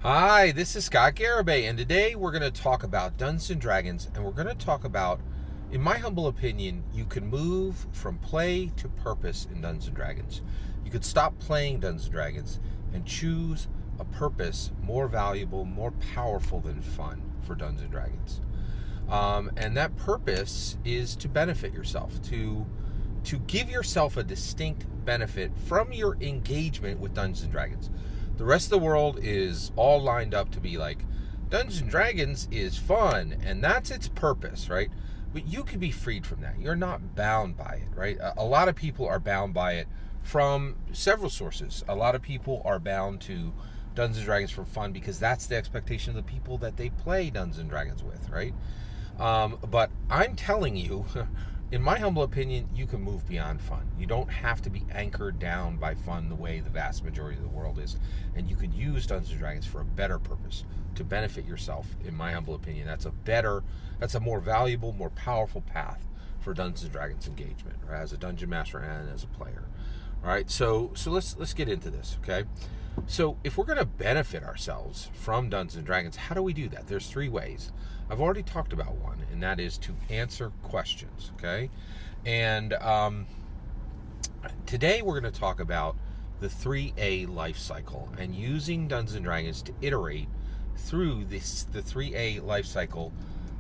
Hi, this is Scott Garibay, and today we're going to talk about Dungeons and Dragons, and we're going to talk about, in my humble opinion, you can move from play to purpose in Dungeons and Dragons. You could stop playing Dungeons and Dragons and choose a purpose more valuable, more powerful than fun for Dungeons and Dragons. And that purpose is to benefit yourself, to give yourself a distinct benefit from your engagement with Dungeons and Dragons. The rest of the world is all lined up to be like, Dungeons and Dragons is fun, and that's its purpose, right? But you can be freed from that. You're not bound by it, right? A lot of people are bound by it from several sources. A lot of people are bound to Dungeons and Dragons for fun because that's the expectation of the people that they play Dungeons and Dragons with, right? But I'm telling you, in my humble opinion, you can move beyond fun. You don't have to be anchored down by fun the way the vast majority of the world is. And you could use Dungeons and Dragons for a better purpose, to benefit yourself. In my humble opinion, that's a more valuable, more powerful path for Dungeons and Dragons engagement, or as a dungeon master and as a player. All right, so let's get into this, okay? So if we're going to benefit ourselves from Dungeons and Dragons, how do we do that? There's three ways. I've already talked about one, and that is to answer questions, okay? And today we're going to talk about the 3A life cycle and using Dungeons and Dragons to iterate through the 3A life cycle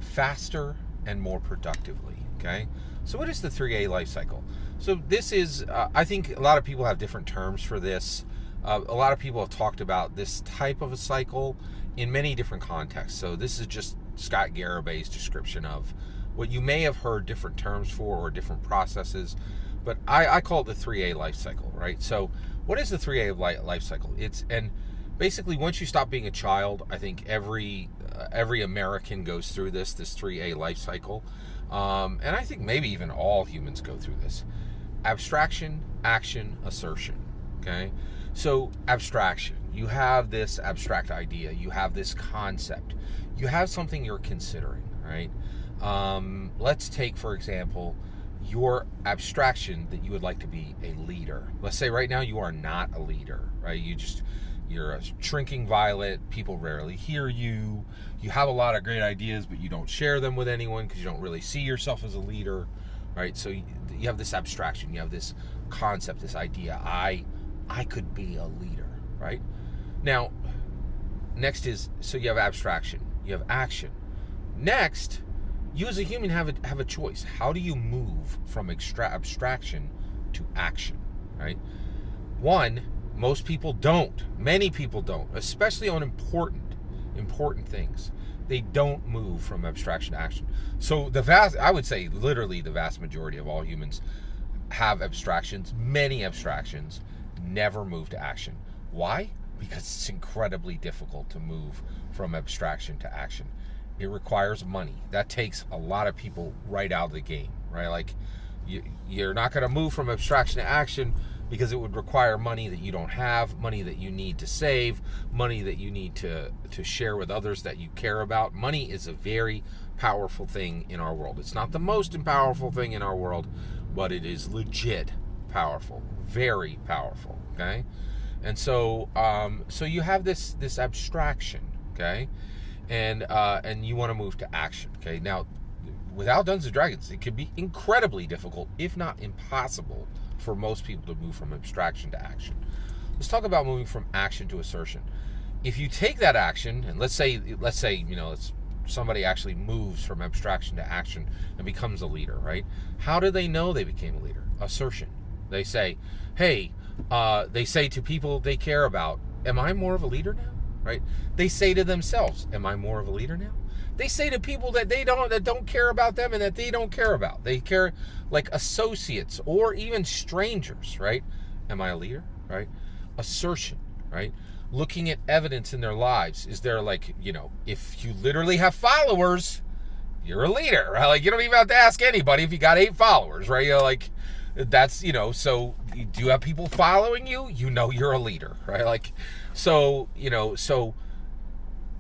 faster and more productively, okay? So what is the 3A life cycle? So this is, I think a lot of people have different terms for this. A lot of people have talked about this type of a cycle in many different contexts. So this is just Scott Garibay's description of what you may have heard different terms for or different processes, but I call it the 3A life cycle, right? So what is the 3A life cycle? And basically once you stop being a child, I think every American goes through this 3A life cycle. And I think maybe even all humans go through this. Abstraction, action, assertion, okay? So abstraction, you have this abstract idea, you have this concept, you have something you're considering, right? Let's take, for example, your abstraction that you would like to be a leader. Let's say right now you are not a leader, right? You're a shrinking violet, people rarely hear you, you have a lot of great ideas, but you don't share them with anyone because you don't really see yourself as a leader, right? So you have this abstraction, you have this concept, this idea, I could be a leader, right? Now, next is, so you have abstraction, you have action. Next, you as a human have a choice. How do you move from abstraction to action, right? One, most people don't. Many people don't, especially on important things. They don't move from abstraction to action. So I would say literally the vast majority of all humans have abstractions, many abstractions, never move to action. Why? Because it's incredibly difficult to move from abstraction to action. It requires money. That takes a lot of people right out of the game, right? Like you're not going to move from abstraction to action because it would require money that you don't have, money that you need to save, money that you need to share with others that you care about. Money is a very powerful thing in our world. It's not the most powerful thing in our world, but it is legit powerful, very powerful, okay? And so you have this abstraction, okay? And you want to move to action, okay? Now, without Dungeons and Dragons, it could be incredibly difficult, if not impossible, for most people to move from abstraction to action. Let's talk about moving from action to assertion. If you take that action, and let's say somebody actually moves from abstraction to action and becomes a leader, right? How do they know they became a leader? Assertion. They say, hey, they say to people they care about, am I more of a leader now? Right? They say to themselves, am I more of a leader now? They say to people that don't care about them and that they don't care about. They care, like associates or even strangers, right? Am I a leader? Right? Assertion, right? Looking at evidence in their lives. Is there if you literally have followers, you're a leader, right? Like you don't even have to ask anybody if you got 8 followers, right? That's, so do you have people following you? You're a leader, right? So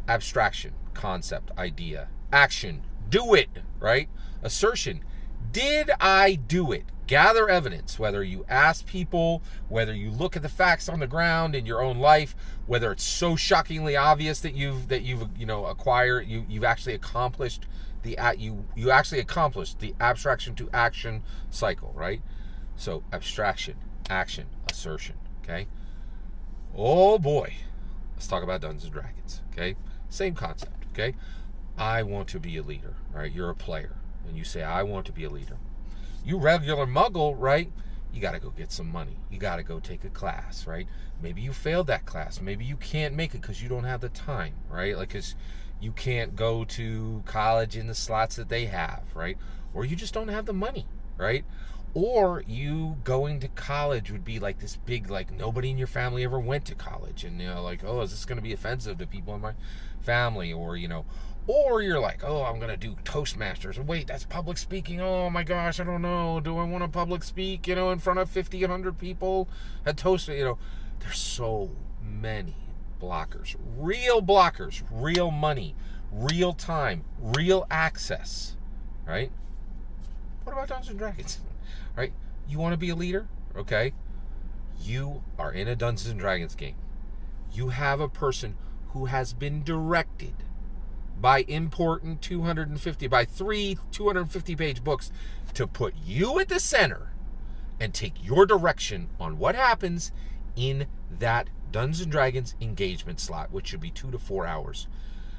abstraction, concept, idea, action, do it, right? Assertion, did I do it? Gather evidence, whether you ask people, whether you look at the facts on the ground in your own life, whether it's so shockingly obvious that you've acquired, you've actually accomplished you actually accomplished the abstraction to action cycle, right? So abstraction, action, assertion, okay? Oh boy. Let's talk about Dungeons and Dragons, okay? Same concept, okay? I want to be a leader, right? You're a player, and you say, I want to be a leader. You regular muggle, right? You got to go get some money. You got to go take a class, right? Maybe you failed that class. Maybe you can't make it because you don't have the time, right? Like, because you can't go to college in the slots that they have, right? Or you just don't have the money, right? Or you going to college would be like this big, like, nobody in your family ever went to college. And, like, oh, is this going to be offensive to people in my family? Or, or you're like, oh, I'm going to do Toastmasters. Wait, that's public speaking. Oh, my gosh, I don't know. Do I want to public speak, in front of 50, 100 people at Toast? There's so many blockers. Real money, real time, real access, right? What about Dungeons and Dragons? Right? You want to be a leader? Okay. You are in a Dungeons and Dragons game. You have a person who has been directed by important 250-page books to put you at the center and take your direction on what happens in that Dungeons and Dragons engagement slot, which should be 2 to 4 hours.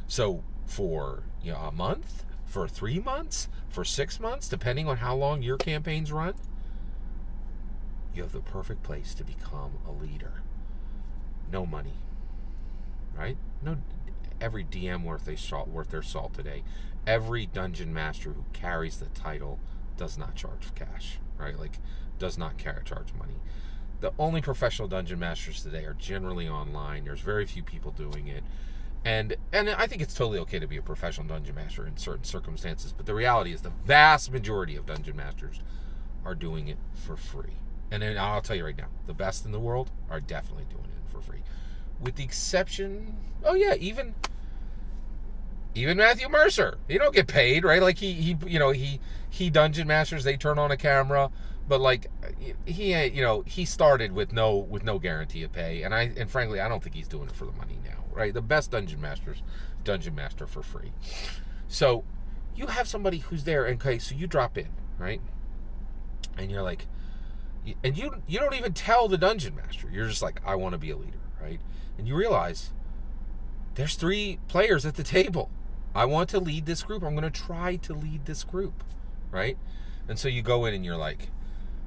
So for a month, for 3 months, for 6 months, depending on how long your campaigns run, you have the perfect place to become a leader. No money, right? No. Every DM worth their salt today, every dungeon master who carries the title does not charge cash, right? Like, does not charge money. The only professional dungeon masters today are generally online. There's very few people doing it. And I think it's totally okay to be a professional dungeon master in certain circumstances, but the reality is the vast majority of dungeon masters are doing it for free. And then I'll tell you right now, the best in the world are definitely doing it for free. With the exception, even Matthew Mercer, he don't get paid, right? Like he dungeon masters, they turn on a camera, but like he started with no guarantee of pay, and frankly, I don't think he's doing it for the money now, right? The best dungeon master for free. So you have somebody who's there, and okay, so you drop in, right? And you're like, and you don't even tell the dungeon master. You're just like, I want to be a leader, right? And you realize there's 3 players at the table. I want to lead this group. I'm going to try to lead this group, right? And so you go in and you're like,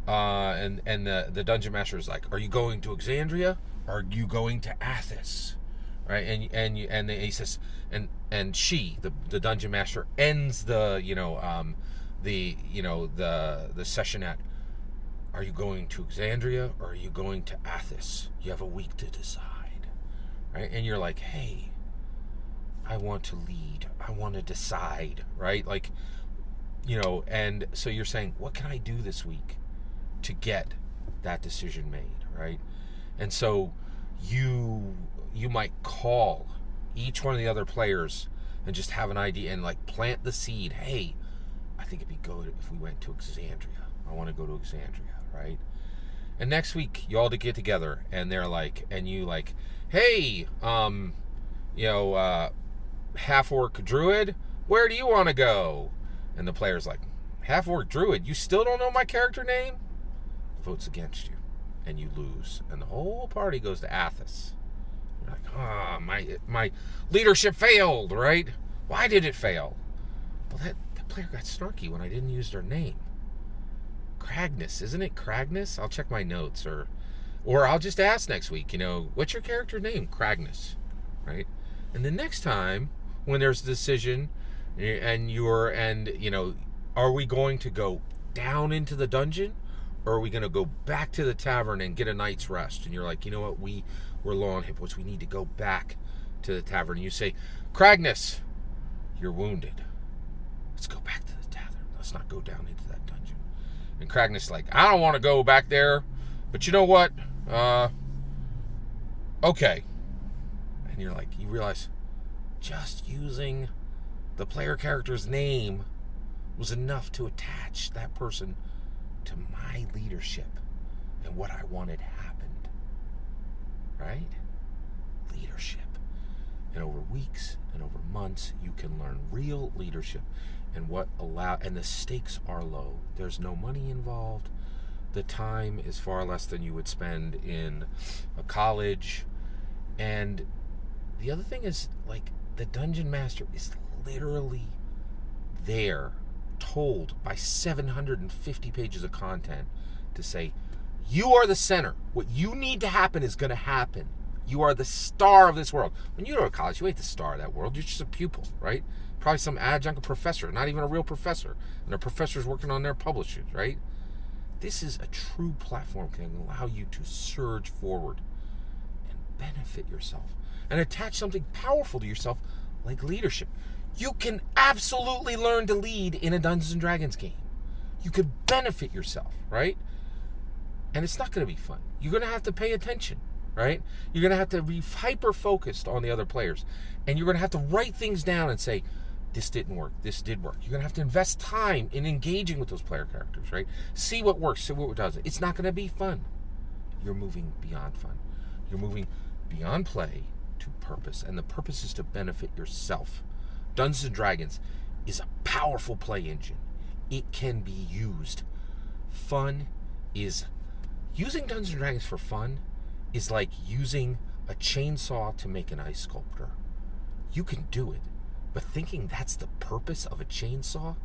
and the dungeon master is like, are you going to Exandria? Or are you going to Athos? Right? And he says, and she, the dungeon master, ends the session at, are you going to Exandria or are you going to Athos? You have a week to decide, right? And you're like, hey, I want to lead. I want to decide, right? Like, and so you're saying, what can I do this week to get that decision made, right? And so you might call each one of the other players and just have an idea and like plant the seed. Hey, I think it'd be good if we went to Exandria. I want to go to Exandria, right? And next week you all to get together and they're like, and you like, hey, half-orc druid, where do you want to go? And the player's like, half-orc druid, you still don't know my character name? Votes against you, and you lose, and the whole party goes to Athos. You're like, my leadership failed, right? Why did it fail? Well, that player got snarky when I didn't use their name. Cragnus, isn't it Cragnus? I'll check my notes, or I'll just ask next week, what's your character name? Cragnus, right? And the next time when there's a decision and are we going to go down into the dungeon or are we going to go back to the tavern and get a night's rest? And you're like, you know what, we're low on hit points. We need to go back to the tavern. And you say, Cragnus, you're wounded. Let's go back to the tavern. Let's not go down into that dungeon. And Cragnus like, I don't want to go back there, but you know what? Okay. And you're like, you realize just using the player character's name was enough to attach that person to my leadership and what I wanted happened. Right? Leadership. And over weeks and over months, you can learn real leadership and and the stakes are low. There's no money involved. The time is far less than you would spend in a college. And the other thing is, like, the Dungeon Master is literally there, told by 750 pages of content to say, you are the center. What you need to happen is going to happen. You are the star of this world. When you go to college, you ain't the star of that world. You're just a pupil, right? Probably some adjunct professor, not even a real professor. And a professor's working on their publishers, right? This is a true platform that can allow you to surge forward and benefit yourself and attach something powerful to yourself like leadership. You can absolutely learn to lead in a Dungeons & Dragons game. You could benefit yourself, right? And it's not going to be fun. You're going to have to pay attention, right? You're going to have to be hyper-focused on the other players. And you're going to have to write things down and say, this didn't work, this did work. You're going to have to invest time in engaging with those player characters, right? See what works, see what doesn't. It's not going to be fun. You're moving beyond fun. You're moving beyond play to purpose. And the purpose is to benefit yourself. Dungeons & Dragons is a powerful play engine. It can be used. Using Dungeons & Dragons for fun is like using a chainsaw to make an ice sculptor. You can do it, but thinking that's the purpose of a chainsaw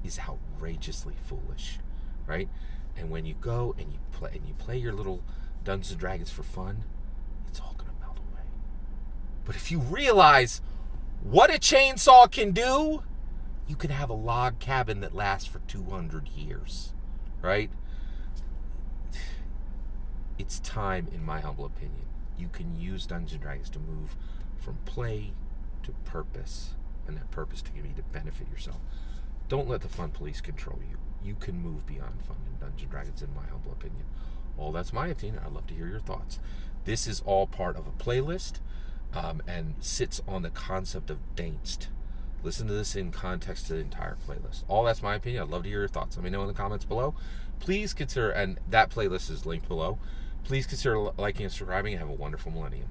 is outrageously foolish, right? And when you go and you play your little Dungeons & Dragons for fun, it's all going to melt away. But if you realize what a chainsaw can do, you can have a log cabin that lasts for 200 years, right? It's time, in my humble opinion. You can use Dungeons & Dragons to move from play to purpose, and that purpose to be to benefit yourself. Don't let the fun police control you. You can move beyond fun in Dungeons & Dragons, in my humble opinion. Well, that's my opinion. I'd love to hear your thoughts. This is all part of a playlist and sits on the concept of Dainst. Listen to this in context to the entire playlist. All that's my opinion. I'd love to hear your thoughts. Let me know in the comments below. Please consider, and that playlist is linked below. Please consider liking and subscribing, and have a wonderful millennium.